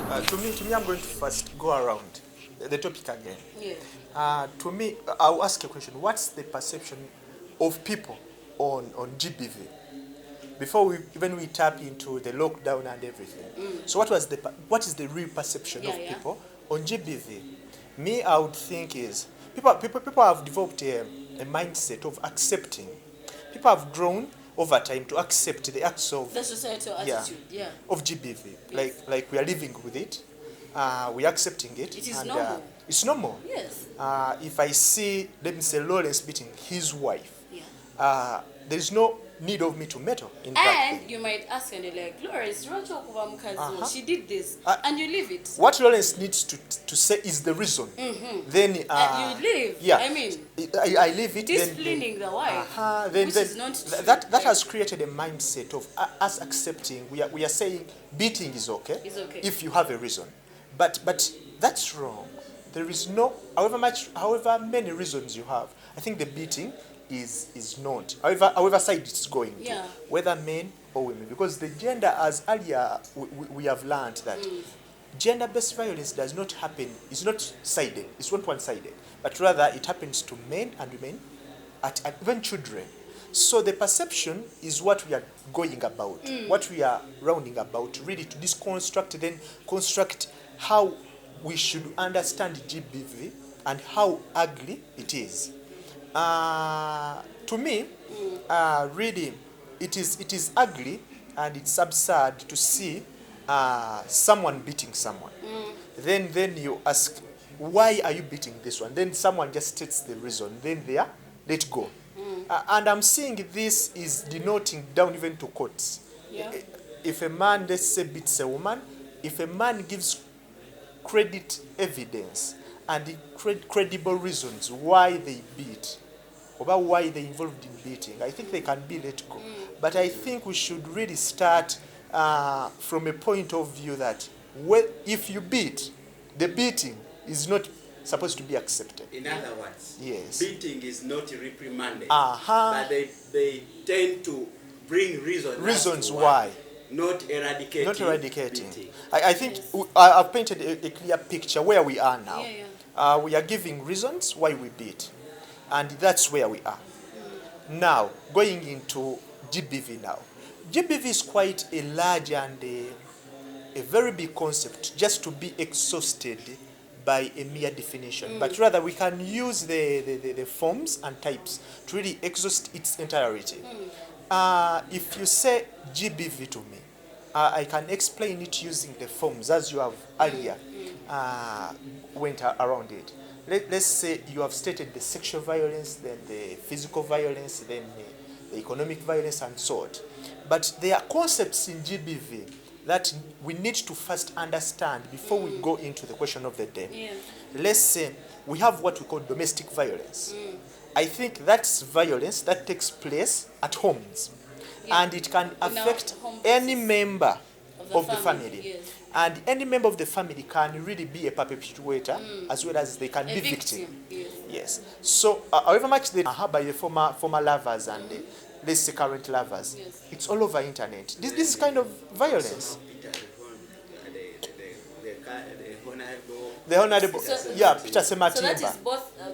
To me, I'm going to first go around the topic again. Yeah. To me, I'll ask a question. What's the perception of people on GBV? Before we tap into the lockdown and everything. So what is the real perception of people on GBV? Me, I would think is people have developed a mindset of accepting. People have grown over time to accept the acts of The societal attitude, yeah. of GBV. Yes. Like we are living with it, we are accepting it. It is and, normal. It's normal. Yes. If I see, let me say, Lawrence beating his wife, Yeah. there is no need of me to meddle in that And thing. you might ask and they're like, Lawrence, she did this, Uh, and you leave it. What Lawrence needs to say is the reason. Then You leave. yeah, I mean, I leave it. disciplining the wife, Then which is not true. that has created a mindset of us accepting. We are saying beating is okay, It's okay. if you have a reason, but that's wrong. There is no, however many reasons you have. I think the beating is not. However side it's going to, Yeah. whether men or women, because the gender, as earlier we have learned that gender-based violence does not happen. It's not sided. It's not one-sided, but rather it happens to men and women, at even children. So the perception is what we are going about, what we are rounding about, really to deconstruct, then construct how we should understand GBV and how ugly it is. To me, really, it is ugly and it's absurd to see someone beating someone. Then you ask, why are you beating this one? Then someone just states the reason. Then they are let go. And I'm seeing this is denoting down even to courts. Yeah. If a man, let's say, beats a woman, if a man gives credit evidence and the credible reasons why they beat, about why they involved in beating, I think they can be let go. But I think we should really start from a point of view that if you beat, the beating is not supposed to be accepted. In other words, yes, beating is not reprimanded, but they tend to bring reasons why. Not eradicating. Beating. I think I've painted a clear picture where we are now. Yeah. We are giving reasons why we beat, and that's where we are. Now, going into GBV now. GBV is quite a large and a very big concept just to be exhausted by a mere definition. But rather we can use the forms and types to really exhaust its entirety. If you say GBV to me, I can explain it using the forms as you have earlier went around it. Let's say you have stated the sexual violence, then the physical violence, then the economic violence, and so on. But there are concepts in GBV that we need to first understand before we go into the question of the day. Yeah. Let's say we have what we call domestic violence. I think that's violence that takes place at homes. Yeah. And it can affect home any member of the family. family. Yes. And any member of the family can really be a perpetrator as well as they can be victim. Yes. Yes. So however much they are by the former lovers and let's say current lovers, Yes. it's all over internet. This is kind of violence. The honorable, Peter So Sematimba.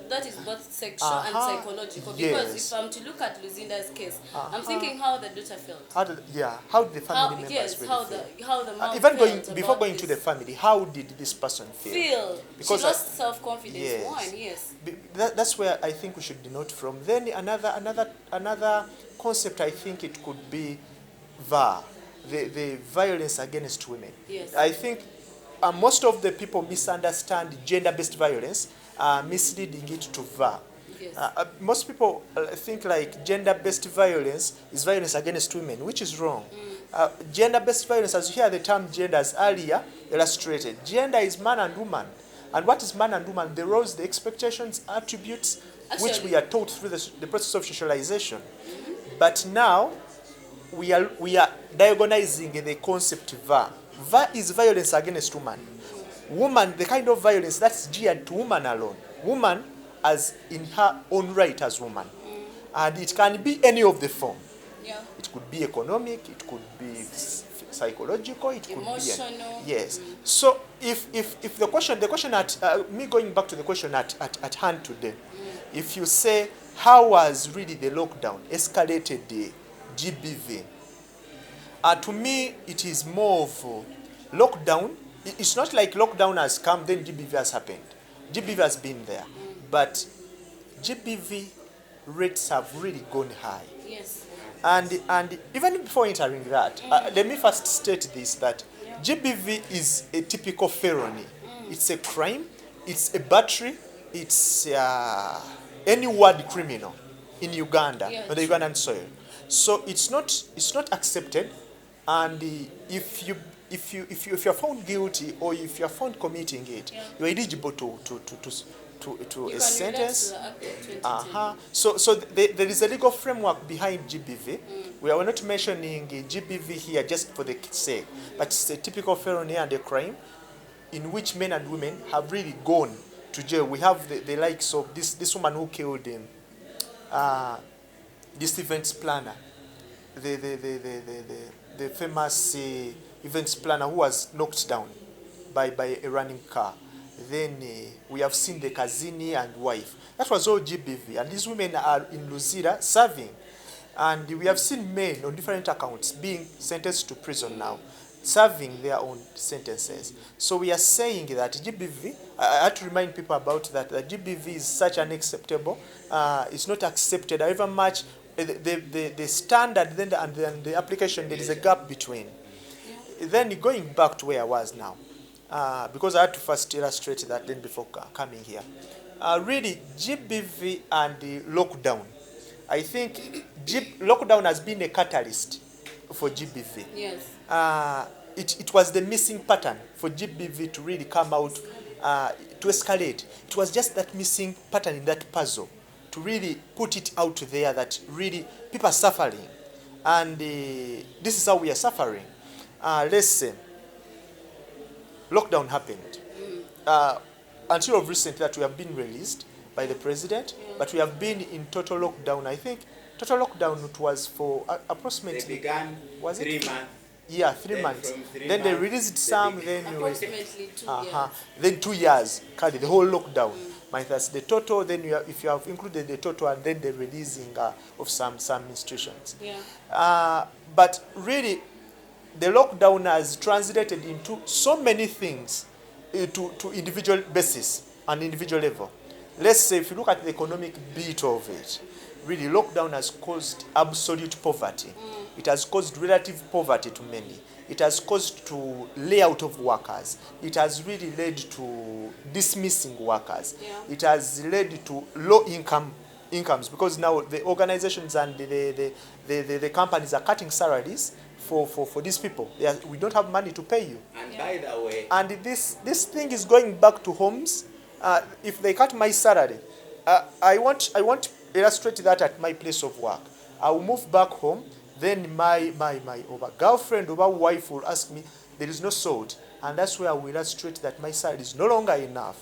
that is both sexual and psychological. Because Yes. if I'm to look at Lucinda's case, I'm thinking how the daughter felt. How did the family members Yes, really how feel? the mom Even felt before about going to the this. family, how did this person feel? Because she lost self-confidence. yes. One, yes. That's where I think we should denote from. Then another concept, I think it could be VAR, the violence against women. Yes. I think most of the people misunderstand gender-based violence, misleading it to VAR. Yes. Most people think like gender-based violence is violence against women, which is wrong. Gender-based violence, as you hear the term gender as earlier illustrated, gender is man and woman. And what is man and woman? The roles, the expectations, attributes, which we are taught through the process of socialization. But now, we are diagonizing the concept VAR. VAR is violence against woman. Woman, the kind of violence that's geared to woman alone. Woman as in her own right as woman. And it can be any of the form. Yeah. It could be economic, it could be psychological, it could Emotional. be yes. So if the question at me going back to the question at hand today, if you say how has really the lockdown escalated the GBV, to me it is more of lockdown. It's not like lockdown has come then GBV has happened. GBV has been there, but GBV rates have really gone high. Yes. And even before entering that, let me first state this, that GBV is a typical felony. It's a crime, it's a battery, it's any word criminal in Uganda, on the Ugandan soil. So it's not accepted, and if you're found guilty or if you're found committing it, you're eligible to a sentence. So there is a legal framework behind GBV. We are not mentioning GBV here just for the sake, but it's a typical felony and a crime in which men and women have really gone to jail. We have the likes of this woman who killed him, this events planner, the famous events planner who was knocked down by a running car. Then we have seen the Kazini and wife. That was all GBV. And these women are in Luzira serving. And we have seen men on different accounts being sentenced to prison now, serving their own sentences. So we are saying that GBV, I had to remind people about that GBV is such unacceptable. It's not accepted. However much the standard and then the application, there is a gap between. Then going back to where I was now, because I had to first illustrate that then before coming here. Really, GBV and the lockdown, I think lockdown has been a catalyst for GBV. Yes. It was the missing pattern for GBV to really come out, to escalate. It was just that missing pattern in that puzzle to really put it out there that really people are suffering. And this is how we are suffering. Let's say, lockdown happened. Until of recent that we have been released by the president, but we have been in total lockdown. I think total lockdown it was for approximately... They began was 3 it? months. Yeah, 3 months. Then they released some, then Approximately 2 years. Then 2 years, carried the whole lockdown. Minus the total, then if you have included the total and then the releasing of some institutions. Yeah. But really, the lockdown has translated into so many things to individual basis and individual level. Let's say if you look at the economic bit of it, really lockdown has caused absolute poverty. It has caused relative poverty to many. It has caused to layout of workers. It has really led to dismissing workers. Yeah. It has led to low incomes because now the organizations and the companies are cutting salaries for these people. We don't have money to pay you. And by the way, And this thing is going back to homes. If they cut my salary, I want illustrate that at my place of work. I will move back home. Then my girlfriend or wife will ask me, there is no salt. And that's where I will illustrate that my salary is no longer enough.